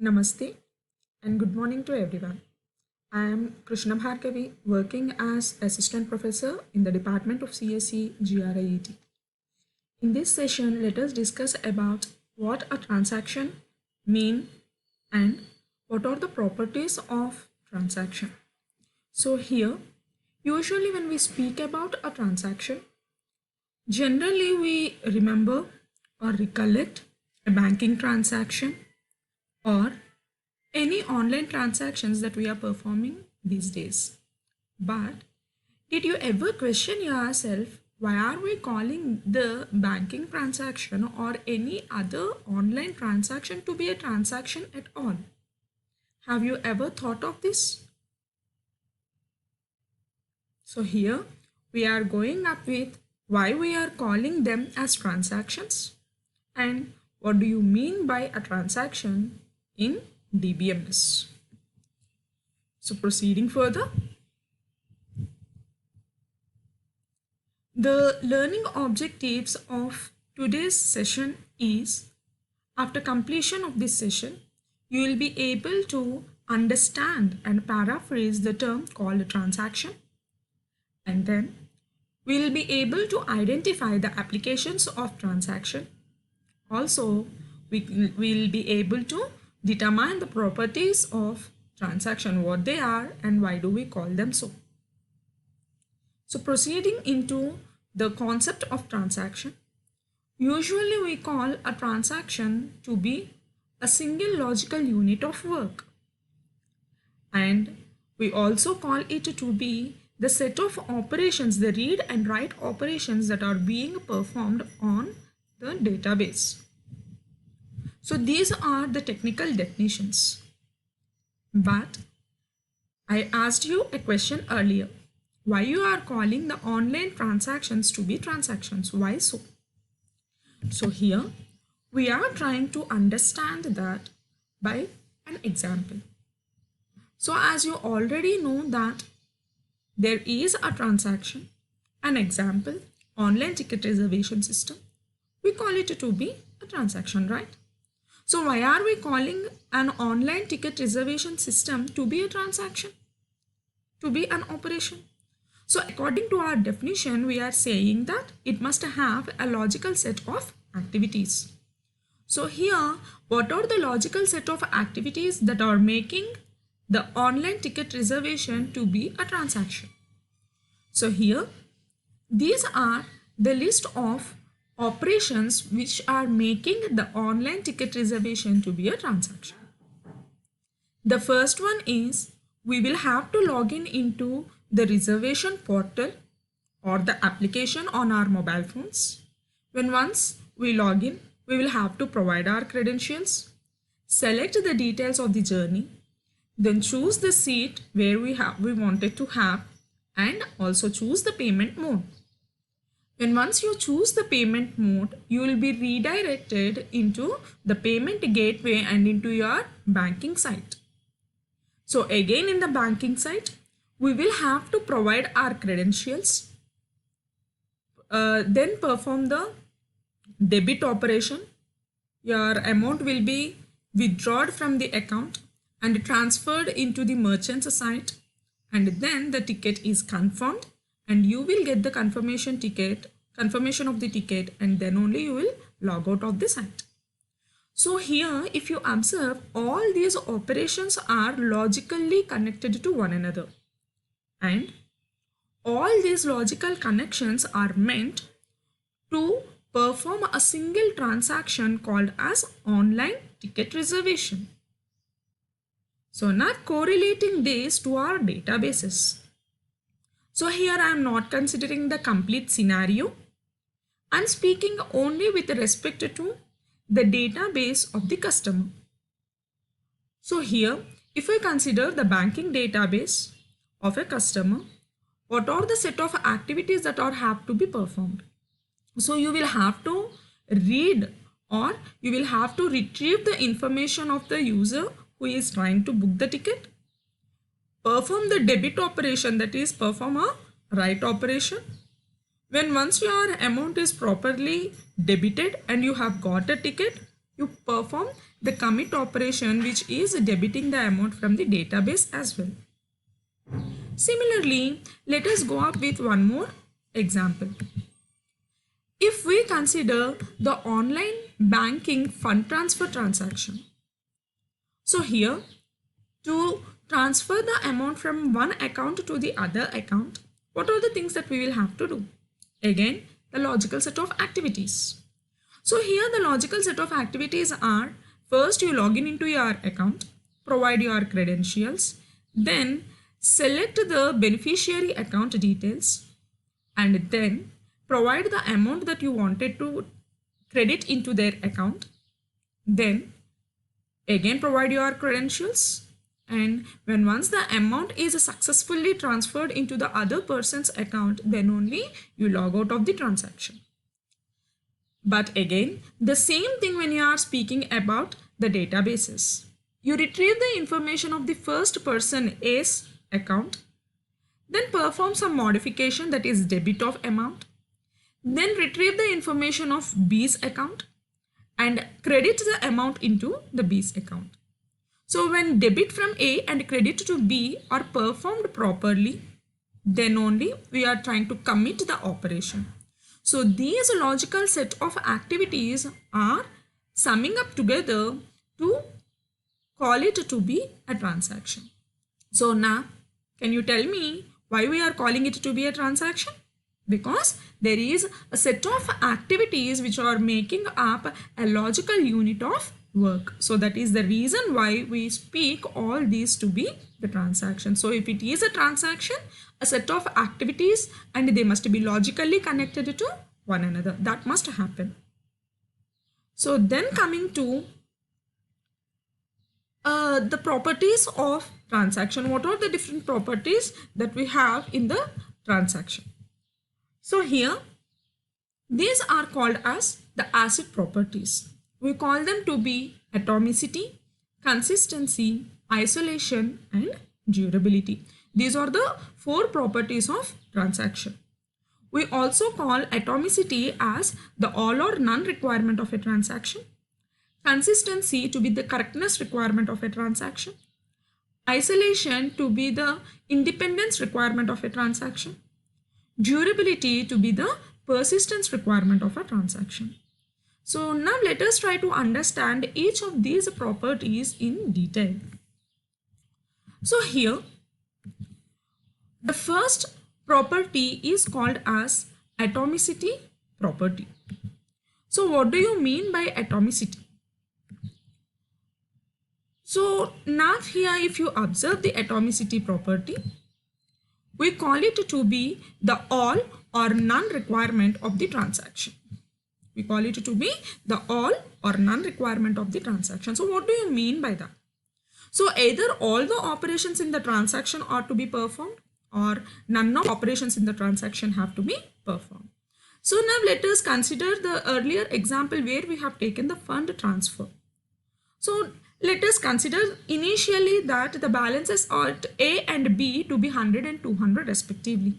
Namaste and good morning to everyone. I am Krishna Bhargavi, working as Assistant Professor in the Department of CSE GRIET. In this session, let us discuss about what a transaction mean and what are the properties of transaction. So here, usually when we speak about a transaction, generally we remember or recollect a banking transaction or any online transactions that we are performing these days. But did you ever question yourself, why are we calling the banking transaction or any other online transaction to be a transaction at all? Have you ever thought of this? So here we are going up with why we are calling them as transactions and what do you mean by a transaction in DBMS. So proceeding further, the learning objectives of today's session is, after completion of this session, you will be able to understand and paraphrase the term called a transaction, and then we will be able to identify the applications of transaction. Also, we will be able to determine the properties of transaction, what they are and why do we call them so. So proceeding into the concept of transaction, usually we call a transaction to be a single logical unit of work, and we also call it to be the set of operations, the read and write operations that are being performed on the database. So these are the technical definitions. But I asked you a question earlier, why you are calling the online transactions to be transactions? Why so? So here we are trying to understand that by an example. So as you already know that there is a transaction, an example, online ticket reservation system, we call it to be a transaction, right? So why are we calling an online ticket reservation system to be a transaction, to be an operation? So according to our definition, we are saying that it must have a logical set of activities. So here, what are the logical set of activities that are making the online ticket reservation to be a transaction? So here, these are the list of operations which are making the online ticket reservation to be a transaction. The first one is, we will have to log in into the reservation portal or the application on our mobile phones. Once we log in, we will have to provide our credentials, select the details of the journey, then choose the seat where we wanted to have, and also choose the payment mode. Once you choose the payment mode, you will be redirected into the payment gateway and into your banking site. So again, in the banking site, we will have to provide our credentials, then perform the debit operation. Your amount will be withdrawn from the account and transferred into the merchant's site, and then the ticket is confirmed and you will get the confirmation of the ticket, and then only you will log out of the site. So here, if you observe, all these operations are logically connected to one another, and all these logical connections are meant to perform a single transaction called as online ticket reservation. So now correlating this to our databases. So here I am not considering the complete scenario. I am speaking only with respect to the database of the customer. So here, if we consider the banking database of a customer, what are the set of activities that are have to be performed? So you will have to read or you will have to retrieve the information of the user who is trying to book the ticket, perform the debit operation, that is perform a write operation. Once your amount is properly debited and you have got a ticket, you perform the commit operation, which is debiting the amount from the database as well. Similarly, let us go up with one more example. If we consider the online banking fund transfer transaction, so here to transfer the amount from one account to the other account, what are the things that we will have to do? Again, the logical set of activities. So here the logical set of activities are, first you log in into your account, provide your credentials, then select the beneficiary account details, and then provide the amount that you wanted to credit into their account. Then again provide your credentials, and when once the amount is successfully transferred into the other person's account, then only you log out of the transaction. But again, the same thing when you are speaking about the databases. You retrieve the information of the first person A's account, then perform some modification, that is debit of amount, then retrieve the information of B's account and credit the amount into the B's account. So when debit from A and credit to B are performed properly, then only we are trying to commit the operation. So these logical set of activities are summing up together to call it to be a transaction. So now, can you tell me why we are calling it to be a transaction? Because there is a set of activities which are making up a logical unit of work. So that is the reason why we speak all these to be the transaction. So if it is a transaction, a set of activities, and they must be logically connected to one another. That must happen. So then coming to the properties of transaction. What are the different properties that we have in the transaction? So here, these are called as the ACID properties. We call them to be atomicity, consistency, isolation, and durability. These are the 4 properties of transaction. We also call atomicity as the all or none requirement of a transaction, consistency to be the correctness requirement of a transaction, isolation to be the independence requirement of a transaction, durability to be the persistence requirement of a transaction. So now let us try to understand each of these properties in detail. So here, the first property is called as atomicity property. So what do you mean by atomicity? So now here, if you observe the atomicity property, we call it to be the all or none requirement of the transaction. We call it to be the all or none requirement of the transaction. So what do you mean by that? So either all the operations in the transaction are to be performed, or none of operations in the transaction have to be performed. So now let us consider the earlier example where we have taken the fund transfer. So let us consider initially that the balances at A and B to be 100 and 200 respectively.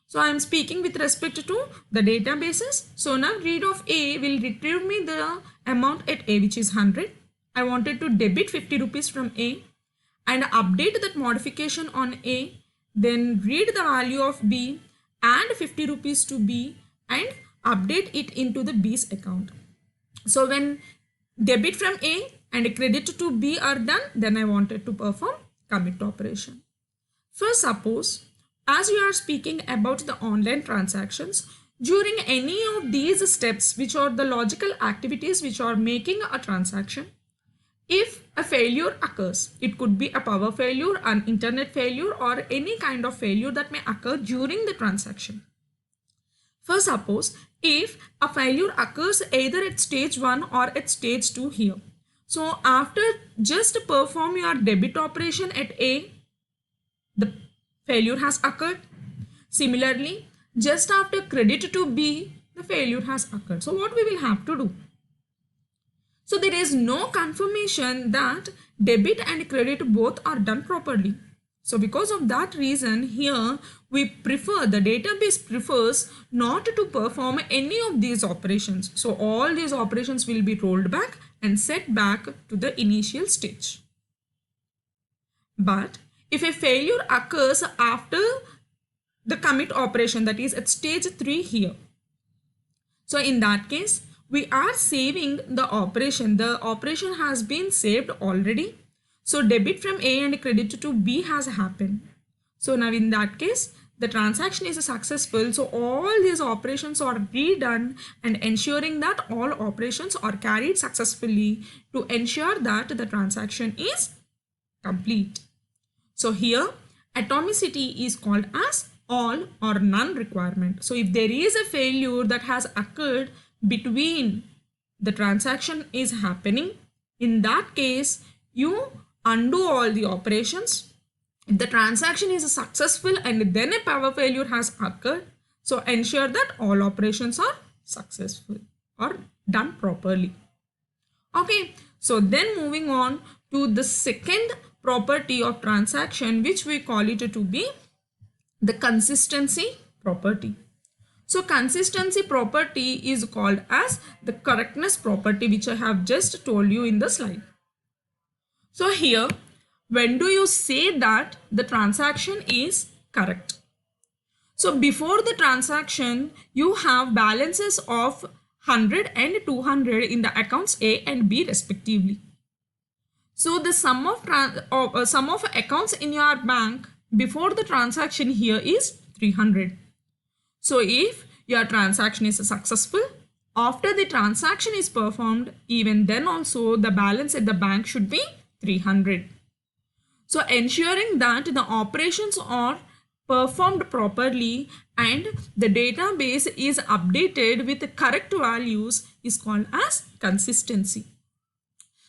So I am speaking with respect to the databases. So now read of A will retrieve me the amount at A, which is 100. I wanted to debit 50 rupees from A and update that modification on A. Then read the value of B and 50 rupees to B and update it into the B's account. So when debit from A and credit to B are done, then I wanted to perform commit operation. First, suppose as you are speaking about the online transactions, during any of these steps, which are the logical activities which are making a transaction, if a failure occurs, it could be a power failure, an internet failure, or any kind of failure that may occur during the transaction. First, suppose if a failure occurs either at stage 1 or at stage 2 here. So after just perform your debit operation at A, the failure has occurred. Similarly, just after credit to B, the failure has occurred. So what we will have to do? So there is no confirmation that debit and credit both are done properly. So because of that reason, here the database prefers not to perform any of these operations. So all these operations will be rolled back and set back to the initial stage. But if a failure occurs after the commit operation, that is at stage 3 here, so in that case, we are saving the operation. The operation has been saved already. So debit from A and credit to B has happened. So now in that case, the transaction is successful. So all these operations are redone and ensuring that all operations are carried successfully to ensure that the transaction is complete. So here atomicity is called as all or none requirement. So if there is a failure that has occurred between the transaction is happening, in that case you undo all the operations. If the transaction is successful and then a power failure has occurred, so ensure that all operations are successful or done properly. Okay, so then moving on to the second property of transaction, which we call it to be the consistency property. So consistency property is called as the correctness property, which I have just told you in the slide. So here, when do you say that the transaction is correct? So before the transaction, you have balances of 100 and 200 in the accounts A and B respectively. So the sum of accounts in your bank before the transaction here is 300. So if your transaction is successful, after the transaction is performed, even then also the balance at the bank should be 300. So ensuring that the operations are performed properly and the database is updated with the correct values is called as consistency.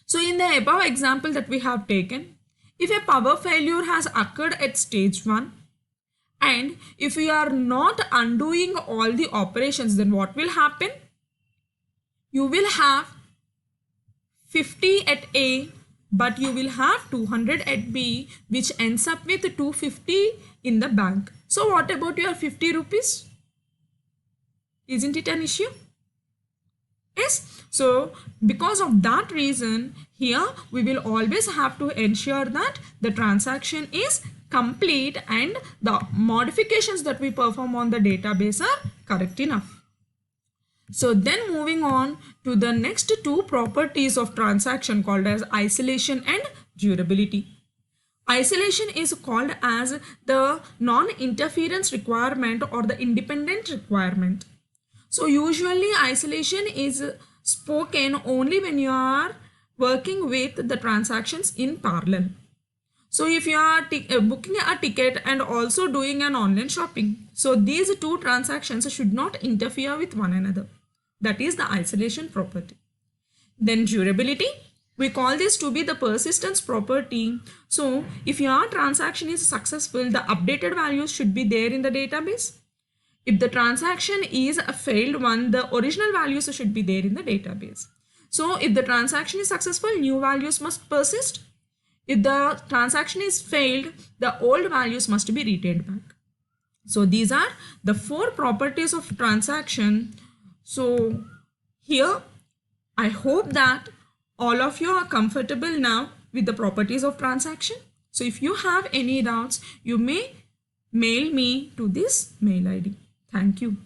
So in the above example that we have taken, if a power failure has occurred at stage 1 and if we are not undoing all the operations, then what will happen? You will have 50 at A, but you will have 200 at B, which ends up with 250 in the bank. So what about your 50 rupees? Isn't it an issue? Yes. So because of that reason, here we will always have to ensure that the transaction is complete and the modifications that we perform on the database are correct enough. So then moving on to the next two properties of transaction called as isolation and durability. Isolation is called as the non-interference requirement or the independent requirement. So usually isolation is spoken only when you are working with the transactions in parallel. So if you are booking a ticket and also doing an online shopping, so these two transactions should not interfere with one another. That is the isolation property. Then durability, we call this to be the persistence property. So if your transaction is successful, the updated values should be there in the database. If the transaction is a failed one, the original values should be there in the database. So if the transaction is successful, new values must persist. If the transaction is failed, the old values must be retained back. So these are the four properties of transaction. So here, I hope that all of you are comfortable now with the properties of transaction. So if you have any doubts, you may mail me to this mail ID. Thank you.